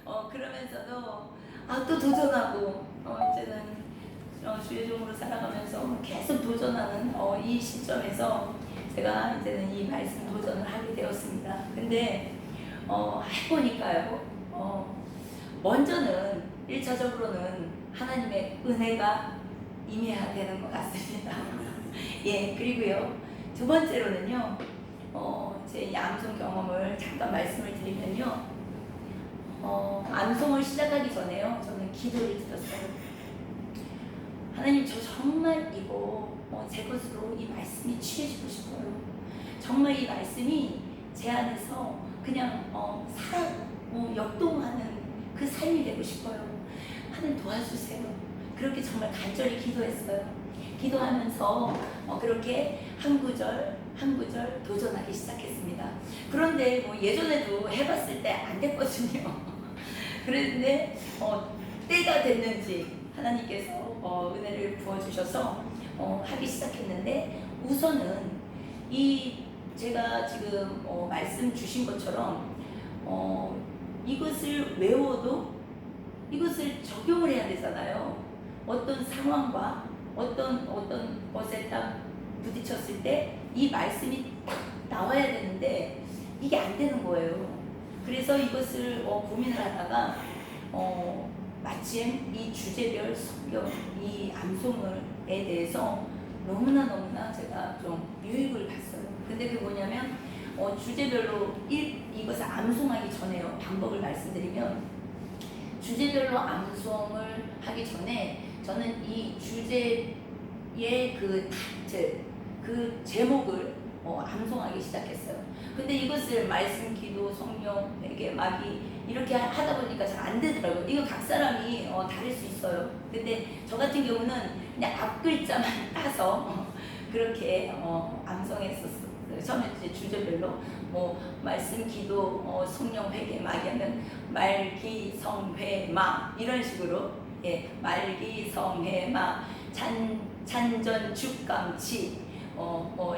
그러면서도 또 도전하고 이제는 주의 종으로 살아가면서 계속 도전하는 이 시점에서 제가 이제는 이 말씀 도전을 하게 되었습니다. 근데 해보니까요. 먼저는 1차적으로는 하나님의 은혜가 임해야 되는 것 같습니다. 예, 그리고요. 두 번째로는요. 제 암송 경험을 잠깐 말씀을 드리면요. 암송을 시작하기 전에요. 저는 기도를 드렸어요. 하나님, 저 정말 이거 제 것으로 이 말씀이 취해지고 싶어요. 정말 이 말씀이 제 안에서 그냥 역동하는 그 삶이 되고 싶어요. 하나님 도와주세요. 그렇게 정말 간절히 기도했어요. 기도하면서 그렇게 한 구절 한 구절 도전하기 시작했습니다. 그런데 예전에도 해봤을 때 안 됐거든요. 그런데 때가 됐는지 하나님께서 은혜를 부어주셔서 하기 시작했는데, 우선은 제가 지금 말씀 주신 것처럼 이것을 외워도 이것을 적용을 해야 되잖아요. 어떤 상황과 어떤 것에 딱 부딪혔을 때 이 말씀이 딱 나와야 되는데 이게 안 되는 거예요. 그래서 이것을 고민을 하다가 마침 이 주제별 성경 이 암송에 대해서 너무나 제가 좀 유익을 봤어요. 근데 그게 뭐냐면 주제별로 이것을 암송하기 전에요. 방법을 말씀드리면, 주제별로 암송을 하기 전에 저는 이 주제의 그 타이틀, 그 제목을 암송하기 시작했어요. 근데 이것을 말씀, 기도, 성령, 회개, 마귀 이렇게 하다 보니까 잘 안 되더라고요. 이거 각 사람이 다를 수 있어요. 근데 저 같은 경우는 그냥 앞 글자만 따서 그렇게 암송했었어요. 처음에 이제 주제별로 말씀, 기도, 성령, 회개, 마귀 하면 말기, 성, 회, 마 이런 식으로, 예, 말기, 성, 회, 마, 잔전, 죽감치,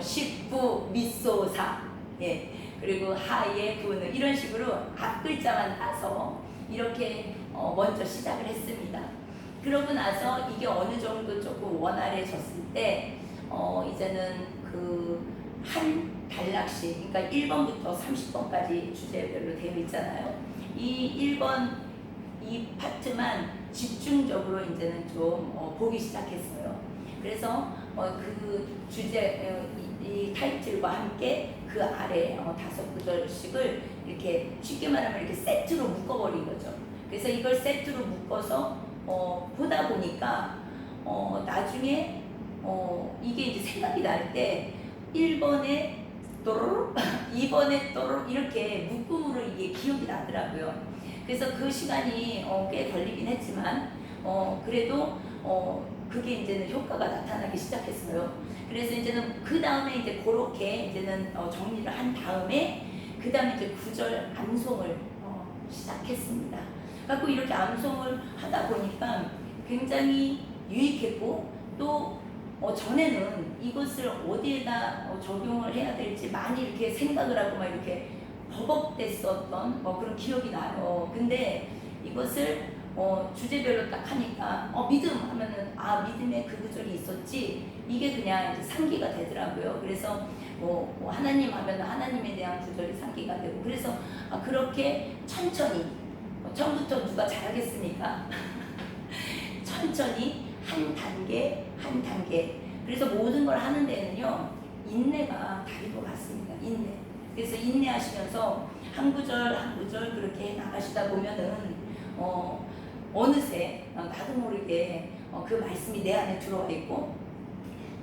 식부, 미소사, 예, 그리고 하예, 구는 이런 식으로 앞 글자만 따서 이렇게 먼저 시작을 했습니다. 그러고 나서 이게 어느 정도 조금 원활해졌을 때 이제는 그 한 단락씩, 그러니까 1번부터 30번까지 주제별로 되어 있잖아요. 이 1번 이 파트만 집중적으로 이제는 좀 보기 시작했어요. 그래서 그 주제 이 타이틀과 함께 그 아래 5구절씩을 이렇게 쉽게 말하면 이렇게 세트로 묶어버린 거죠. 그래서 이걸 세트로 묶어서 보다 보니까 나중에 이게 이제 생각이 날 때 1번에 또르르 2번에 또르르 이렇게 묶음으로 이게 기억이 나더라고요. 그래서 그 시간이 꽤 걸리긴 했지만 그래도 그게 이제는 효과가 나타나기 시작했어요. 그래서 이제는 그 다음에 이제 그렇게 이제는 정리를 한 다음에 그 다음에 이제 구절 암송을 시작했습니다. 그래서 이렇게 암송을 하다 보니까 굉장히 유익했고, 또 전에는 이것을 어디에다 적용을 해야 될지 많이 이렇게 생각을 하고 막 이렇게 버벅댔었던 그런 기억이 나요. 근데 이것을 주제별로 딱 하니까 믿음 하면은 믿음에 그 구절이 있었지, 이게 그냥 이제 상기가 되더라고요. 그래서 하나님 하면 하나님에 대한 구절이 상기가 되고, 그래서 그렇게 천천히, 처음부터 누가 잘하겠습니까? 천천히 한 단계 한 단계. 그래서 모든 걸 하는 데는요 인내가 다른 것 같습니다. 인내. 그래서 인내하시면서 한 구절 한 구절 그렇게 나가시다 보면은 어느새 나도 모르게 그 말씀이 내 안에 들어와 있고,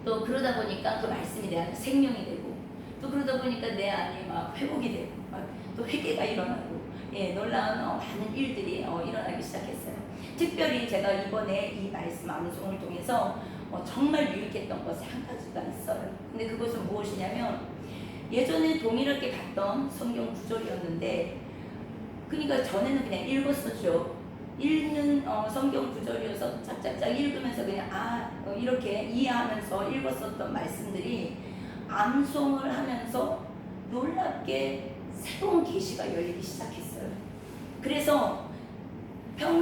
또 그러다 보니까 그 말씀이 내 안에 생명이 되고, 또 그러다 보니까 내 안에 막 회복이 되고, 막 또 회개가 일어나고, 예, 놀라운 많은 일들이 일어나기 시작했어요. 특별히 제가 이번에 이 말씀 암송을 통해서 정말 유익했던 것이 한 가지가 있어요. 근데 그것은 무엇이냐면, 예전에 동일하게 봤던 성경 구절이었는데, 그러니까 전에는 그냥 읽었었죠. 읽는 성경 구절이어서 짝짝짝 읽으면서 그냥 이렇게 이해하면서 읽었었던 말씀들이 암송을 하면서 놀랍게 새로운 계시가 열리기 시작했어요. 그래서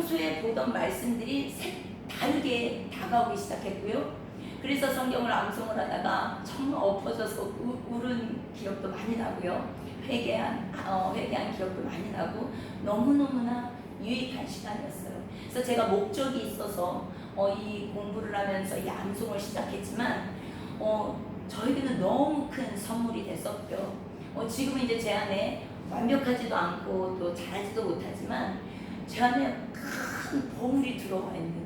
평소에 보던 말씀들이 다르게 다가오기 시작했고요. 그래서 성경을 암송을 하다가 정말 엎어져서 울은 기억도 많이 나고요. 회개한 기억도 많이 나고 너무너무나 유익한 시간이었어요. 그래서 제가 목적이 있어서 이 공부를 하면서 이 암송을 시작했지만 저에게는 너무 큰 선물이 됐었고요. 지금은 이제 제 안에 완벽하지도 않고 또 잘하지도 못하지만 제 안에 큰 보물이 들어와 있는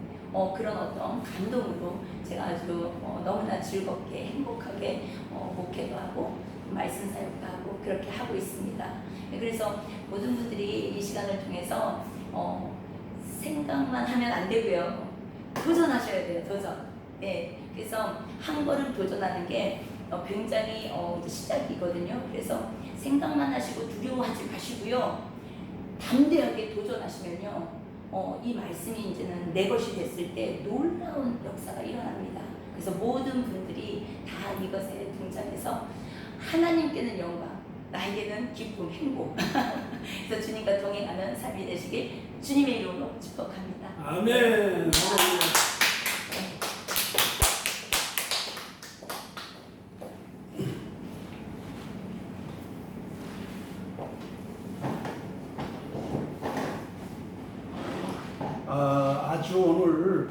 그런 어떤 감동으로 제가 아주 너무나 즐겁게 행복하게 목회도 하고 말씀 사역도 하고 그렇게 하고 있습니다. 그래서 모든 분들이 이 시간을 통해서 생각만 하면 안 되고요. 도전하셔야 돼요. 도전. 네. 그래서 한 걸음 도전하는 게 굉장히 시작이거든요. 그래서 생각만 하시고 두려워하지 마시고요. 담대하게 도전하시면요. 이 말씀이 이제는 내 것이 됐을 때 놀라운 역사가 일어납니다. 그래서 모든 분들이 다 이것에 동참해서 하나님께는 영광, 나에게는 기쁨, 행복. 그래서 주님과 동행하는 삶이 되시길 주님의 이름으로 축복합니다. 아멘. 아주 오늘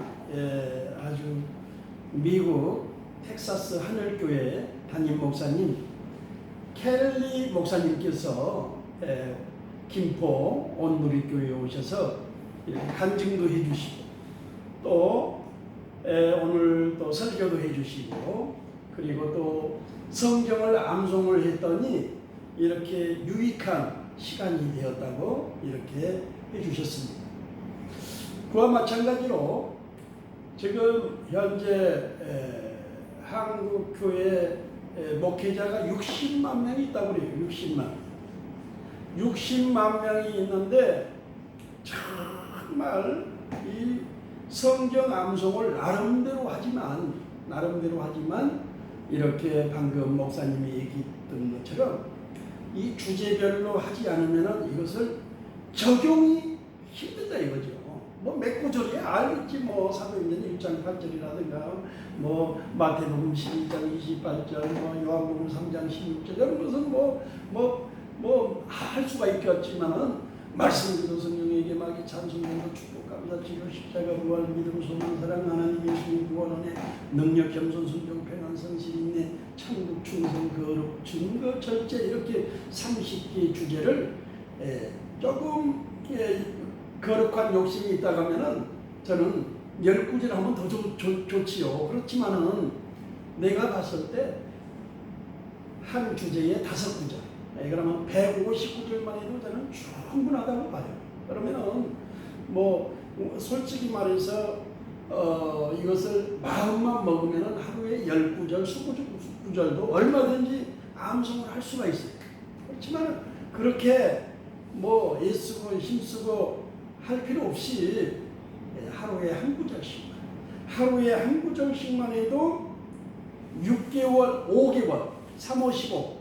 아주 미국 텍사스 하늘교회 담임 목사님 켈리 목사님께서 김포 온누리교회에 오셔서 이렇게 간증도 해주시고 또 오늘 또 설교도 해주시고 그리고 또 성경을 암송을 했더니 이렇게 유익한 시간이 되었다고 이렇게 해주셨습니다. 그와 마찬가지로 지금 현재 한국교회 목회자가 60만 명이 있다고 그래요. 60만 명이 있는데 정말 이 성경 암송을 나름대로 하지만 이렇게 방금 목사님이 얘기했던 것처럼 이 주제별로 하지 않으면 이것을 적용이 힘들다 이거죠. 뭐 몇 구절이야 알겠지. 뭐 사도행전 1장 8절이라든가 뭐 마태복음 12장 28절 뭐 요한복음 3장 16절 이런 것은 뭐 할 수가 있겠지만은 말씀 그대로 성령에게 마귀 찬송전도 축복 감사 치료 십자가 부활 믿음 소망 사랑 하나님 예수님 구원 은혜 능력 겸손 순종 평안 선실 인내 천국 충성 거룩 증거 절제 이렇게 30개의 주제를 조금 거룩한 욕심이 있다고 하면은 저는 10구절 하면 더 좋지요. 그렇지만은 내가 봤을 때 한 주제에 5구절. 그러면 159절만 해도 저는 충분하다고 봐요. 그러면은 뭐 솔직히 말해서 이것을 마음만 먹으면은 하루에 10구절, 20구절도 얼마든지 암송을 할 수가 있어요. 그렇지만 그렇게 뭐 애쓰고 힘쓰고 할 필요 없이 하루에 한 구절씩만 해도 6개월, 5개월, 3, 5, 15,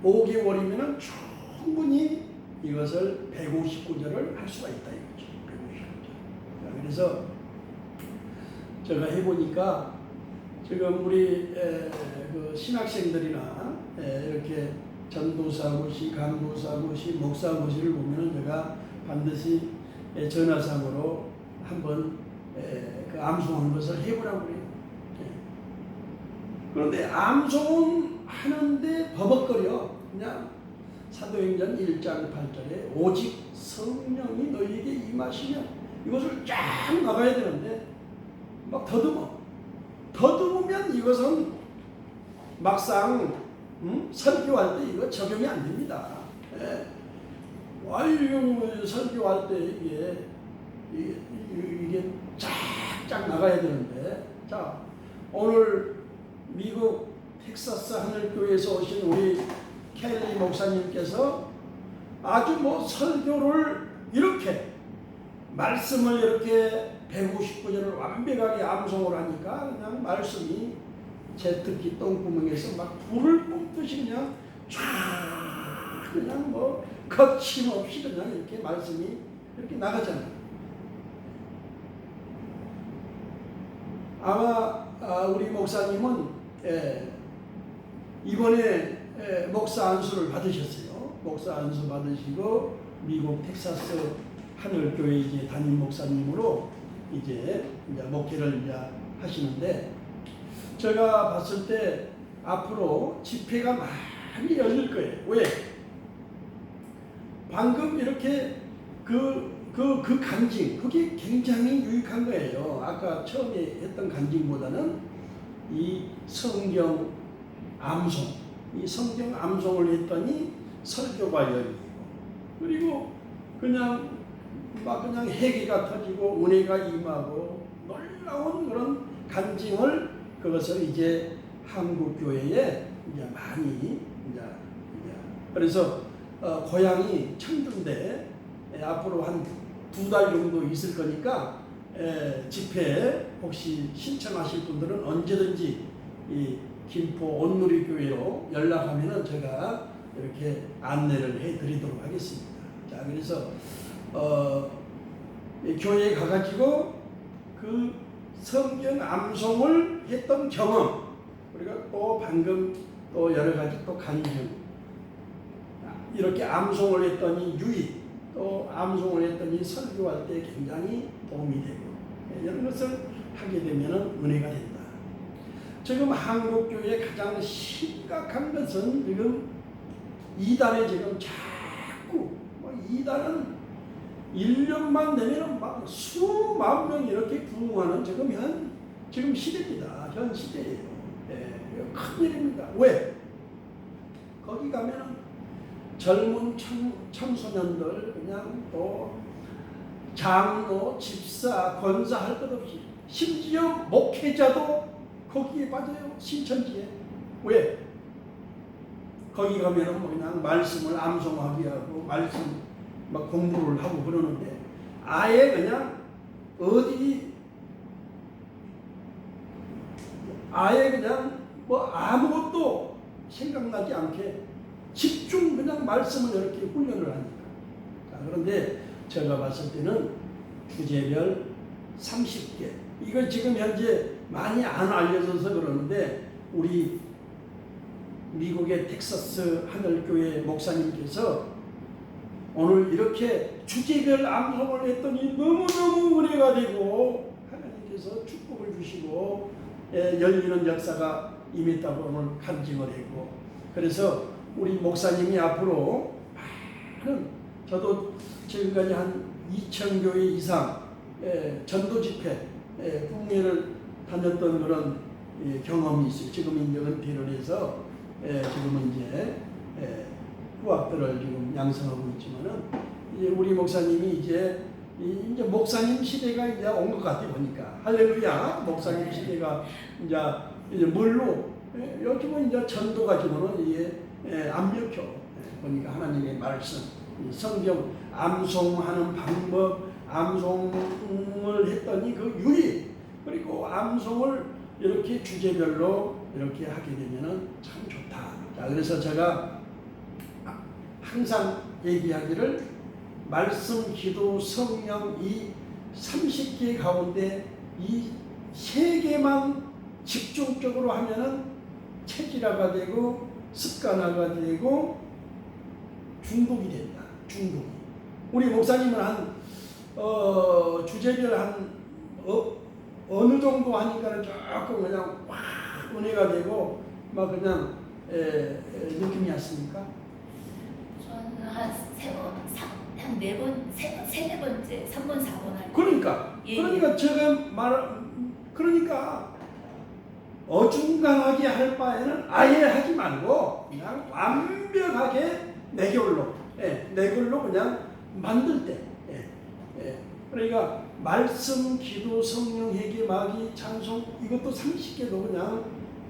5개월이면 충분히 이것을 159절을 할 수가 있다 이거죠. 159절. 그래서 제가 해보니까 지금 우리 그 신학생들이나 이렇게 전도사고시, 간도사고시, 목사고시를 보면은 제가 반드시 전화상으로 한번 그 암송하는 것을 해보라고 그래요. 그런데 암송은 하는데 버벅거려. 그냥 사도행전 1장 8절에 오직 성령이 너희에게 임하시면 이것을 쫙 나가야 되는데 막 더듬으면 이것은 막상 설교할 때 이거 적용이 안 됩니다. 설교할 때 이게 쫙쫙 나가야 되는데, 자 오늘 미국 텍사스 하늘교회에서 오신 우리 켈리 목사님께서 아주 뭐 설교를 이렇게 말씀을 이렇게 159절을 완벽하게 암송을 하니까 그냥 말씀이 제 듣기 똥구멍에서 막 불을 뿜듯이 그냥 쫙 그냥 뭐 거침없이 그냥 이렇게 말씀이 이렇게 나가잖아요. 아마 우리 목사님은 이번에 목사 안수를 받으셨어요. 목사 안수 받으시고 미국 텍사스 하늘교회 이제 담임 목사님으로 이제 목회를 이제 하시는데, 제가 봤을 때 앞으로 집회가 많이 열릴 거예요. 왜? 방금 이렇게 그 간증, 그게 굉장히 유익한 거예요. 아까 처음에 했던 간증보다는 이 성경 암송, 이 성경 암송을 했더니 설교가 열리고, 그리고 그냥 회개가 터지고 은혜가 임하고 놀라운 그런 간증을, 그것을 이제 한국 교회에 이제 많이 그래서 고향이 청주인데 앞으로 한 2달 정도 있을 거니까 집회 혹시 신청하실 분들은 언제든지 이 김포 온누리교회로 연락하면은 제가 이렇게 안내를 해드리도록 하겠습니다. 자, 그래서 교회에 가가지고 그 성경 암송을 했던 경험, 우리가 또 방금 또 여러 가지 또 간증, 이렇게 암송을 했더니 유익, 또 암송을 했더니 설교할 때 굉장히 도움이 되고, 이런 것을 하게 되면 은혜가 된다. 지금 한국교회의 가장 심각한 것은 지금 이단에 지금 자꾸 이단은 1년만 되면 막 수만 명 이렇게 부흥하는 지금 시대입니다. 현 시대예요. 큰일입니다. 왜? 거기 가면은 젊은 청소년들 그냥 또 장로, 집사, 권사 할 것 없이, 심지어 목회자도 거기에 빠져요. 신천지에. 왜? 거기 가면은 그냥 말씀을 암송하게 하고 말씀 막 공부를 하고 그러는데, 아예 그냥 아예 그냥 아무것도 생각나지 않게 집중 그냥 말씀을 이렇게 훈련을 하니까. 자, 그런데 제가 봤을 때는 주제별 30개, 이거 지금 현재 많이 안 알려져서 그러는데, 우리 미국의 텍사스 하늘교회 목사님께서 오늘 이렇게 주제별 암송을 했더니 너무너무 은혜가 되고 하나님께서 축복을 주시고 열리는 역사가 임했다고 오늘 간증을 했고, 그래서 우리 목사님이 앞으로 많은, 저도 지금까지 한 2,000교회 이상 전도 집회, 국내를 다녔던 그런 경험이 있어요. 지금은 이제 은퇴를 해서 지금은 이제 후학들을 지금 양성하고 있지만은, 이제 우리 목사님이 이제 목사님 시대가 이제 온 것 같아 보니까, 할렐루야, 목사님 시대가 이제 뭘로 요즘은 이제 전도가 지금은 이게 안 먹혀 보니까 하나님의 말씀, 성경 암송하는 방법, 암송을 했더니 그 유익, 그리고 암송을 이렇게 주제별로 이렇게 하게 되면은 참 좋다. 자, 그래서 제가 항상 얘기하기를, 말씀, 기도, 성령 이 30개 가운데 이 3개만 집중적으로 하면은 체질화가 되고 습관화가 되고 중독이 된다. 중독이. 우리 목사님은 한 주제별 한 어느 정도 하니까는 조금 그냥 확 은혜가 되고 막 그냥 느낌이 왔습니까? 저는 한 3네 번째, 3번, 4번 할 때. 그러니까 제가 그러니까 어중간하게 할 바에는 아예 하지 말고 그냥 완벽하게 내 걸로 그냥 만들 때. 그러니까 말씀, 기도, 성령, 회개, 마귀, 찬송, 이것도 30개도 그냥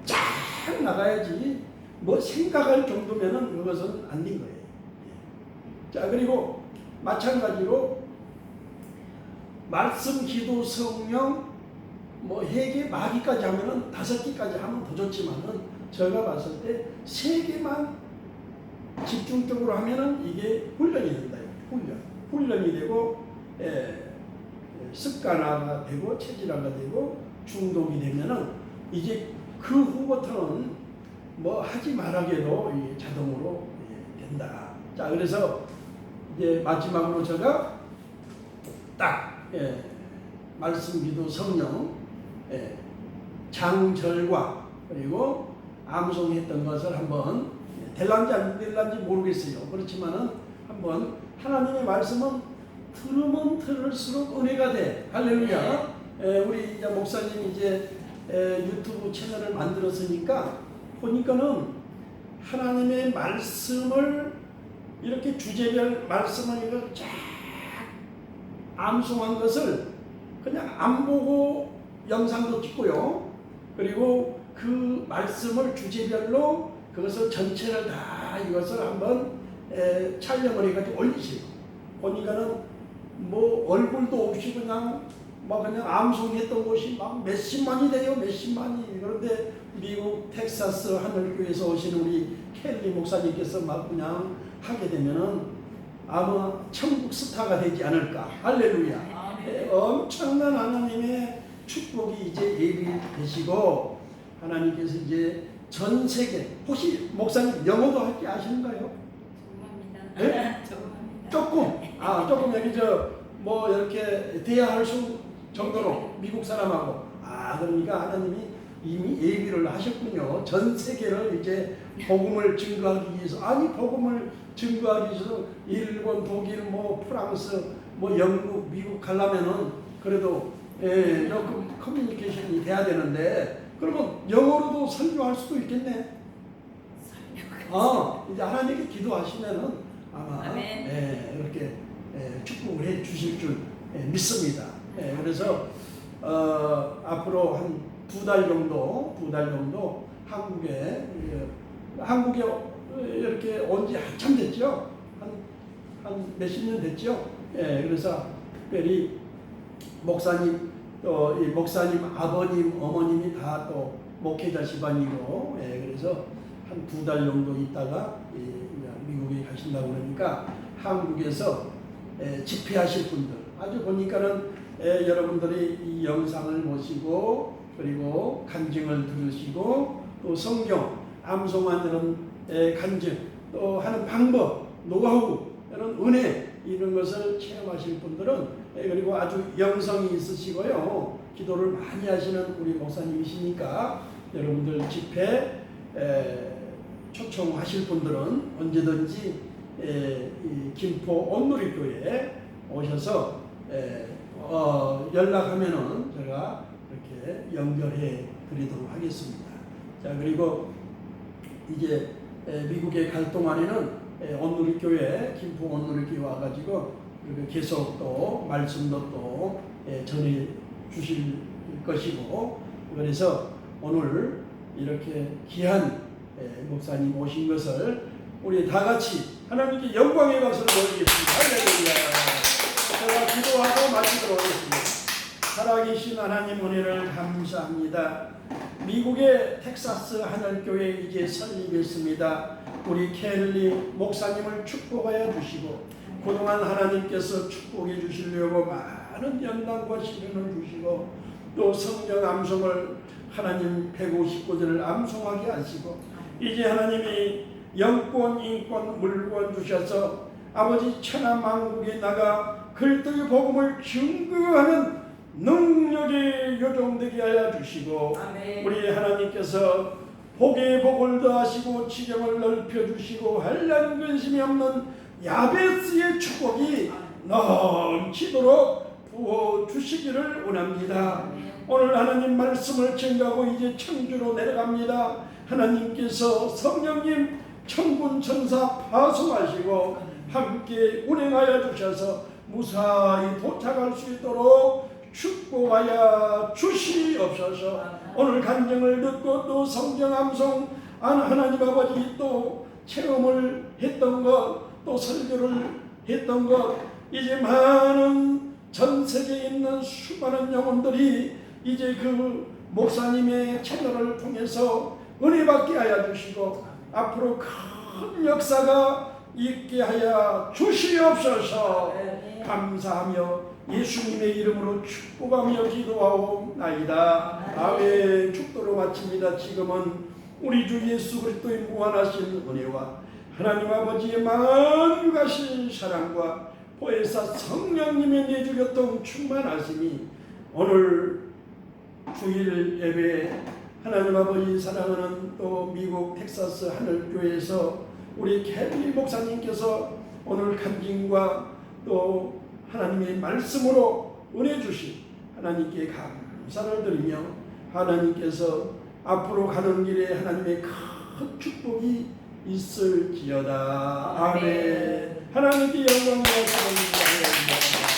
쫙 나가야지, 뭐 생각할 정도면은 그것은 안 된 거예요. 자, 그리고 마찬가지로 말씀, 기도, 성령, 뭐 회개, 마귀까지 하면은 5개까지 하면 더 좋지만은, 제가 봤을 때 3개만 집중적으로 하면은 이게 훈련이 된다. 훈련이 되고 습관화가 되고 체질화가 되고 중독이 되면은 이제 그 후부터는 뭐 하지 말아게도 이게 자동으로 된다. 자, 그래서 이제 마지막으로 제가 딱 말씀, 기도, 성령, 장절과 그리고 암송했던 것을 한번 될란지 안 될란지 모르겠어요. 그렇지만은 한번 하나님의 말씀은 들으면 들을수록 은혜가 돼. 할렐루야. 우리 이제 목사님이 이제 유튜브 채널을 만들었으니까 보니까는 하나님의 말씀을 이렇게 주제별 말씀을 이거 쫙 암송한 것을 그냥 안 보고 영상도 찍고요. 그리고 그 말씀을 주제별로 그것을 전체를 다 이것을 한번 촬영을 해가지고 올리세요. 보니까는 뭐 얼굴도 없이 그냥 막 그냥 암송했던 곳이 막 몇십만이 돼요. 몇십만이. 그런데 미국 텍사스 하늘교회에서 오신 우리 켈리 목사님께서 막 그냥 하게 되면은 아마 천국 스타가 되지 않을까. 할렐루야. 엄청난 하나님의 축복이 이제 예비되시고 하나님께서 이제 전 세계, 혹시 목사님 영어도 할 줄 아시는가요? 조금합니다. 조금. 조금 여기 뭐 이렇게 대화할 수 정도로 미국 사람하고. 그러니까 하나님이 이미 예비를 하셨군요. 전 세계를 이제 복음을 증거하기 위해서. 복음을 증거하기 위해서 일본, 독일, 뭐 프랑스, 뭐 영국, 미국 가려면은 그래도 커뮤니케이션이 돼야 되는데, 그러면 영어로도 설교할 수도 있겠네. 이제 하나님께 기도하시면은 아마 이렇게 축복을 해 주실 줄 믿습니다. 그래서 앞으로 한 두 달 정도 한국에 이렇게 온 지 한참 됐죠. 한 몇십 년 됐죠. 그래서 특별히 목사님, 또 이 목사님 아버님, 어머님이 다 또 목회자 집안이고, 그래서 한 두 달 정도 있다가 미국에 가신다고 그러니까 한국에서 집회하실 분들, 아주 보니까는 여러분들이 이 영상을 보시고 그리고 간증을 들으시고 또 성경 암송하는 간증 또 하는 방법, 노하우, 이런 은혜 이런 것을 체험하실 분들은 그리고 아주 영성이 있으시고요. 기도를 많이 하시는 우리 목사님이시니까 여러분들 집회 초청하실 분들은 언제든지 이 김포 온누리교회에 오셔서 연락하면은 제가 이렇게 연결해 드리도록 하겠습니다. 자, 그리고 이제 미국에 갈 동안에는 온누리교회, 김포 온누리교회 와가지고 계속 또 말씀도 또 전해 주실 것이고, 그래서 오늘 이렇게 귀한 목사님 오신 것을 우리 다 같이 하나님께 영광의 박수를 보내겠습니다. 할렐루야. 제가 기도하고 마치도록 하겠습니다. 살아계신 하나님 은혜를 감사합니다. 미국의 텍사스 하늘교회 이제 설립했습니다. 우리 켈리 목사님을 축복하여 주시고 그동안 하나님께서 축복해 주시려고 많은 연단과 시련을 주시고 또 성경 암송을 하나님 159절을 암송하게 하시고 이제 하나님이 영권, 인권, 물권 주셔서 아버지 천하만국에 나가 글뜰 복음을 증거하는 능력이 요정되게 하여 주시고 아멘. 우리 하나님께서 복에 복을 더하시고 지경을 넓혀 주시고 한량 근심이 없는 야베스의 축복이 넘치도록 부어 주시기를 원합니다. 오늘 하나님 말씀을 증거하고 이제 청주로 내려갑니다. 하나님께서 성령님 천군 천사 파송하시고 함께 운행하여 주셔서 무사히 도착할 수 있도록 축복하여 주시옵소서. 오늘 간증을 듣고 또 성경 암송 하나님 아버지 또 체험을 했던 것 또 설교를 했던 것 이제 많은 전 세계에 있는 수많은 영혼들이 이제 그 목사님의 채널을 통해서 은혜 받게 하여 주시고 앞으로 큰 역사가 있게 하여 주시옵소서. 감사하며 예수님의 이름으로 축복하며 기도하옵나이다. 아멘. 축도로 마칩니다. 지금은 우리 주 예수 그리스도의 무한하신 은혜와 하나님 아버지의 만유하신 사랑과 보혜사 성령님의 내주교통 충만하심이 오늘 주일 예배 하나님 아버지 사랑하는 또 미국 텍사스 하늘교회에서 우리 캐리 목사님께서 오늘 간증과 또 하나님의 말씀으로 은혜 주신 하나님께 감사를 드리며 하나님께서 앞으로 가는 길에 하나님의 큰 축복이 있을지어다. 아멘. 하나님께 영광과 찬양을 드립니다.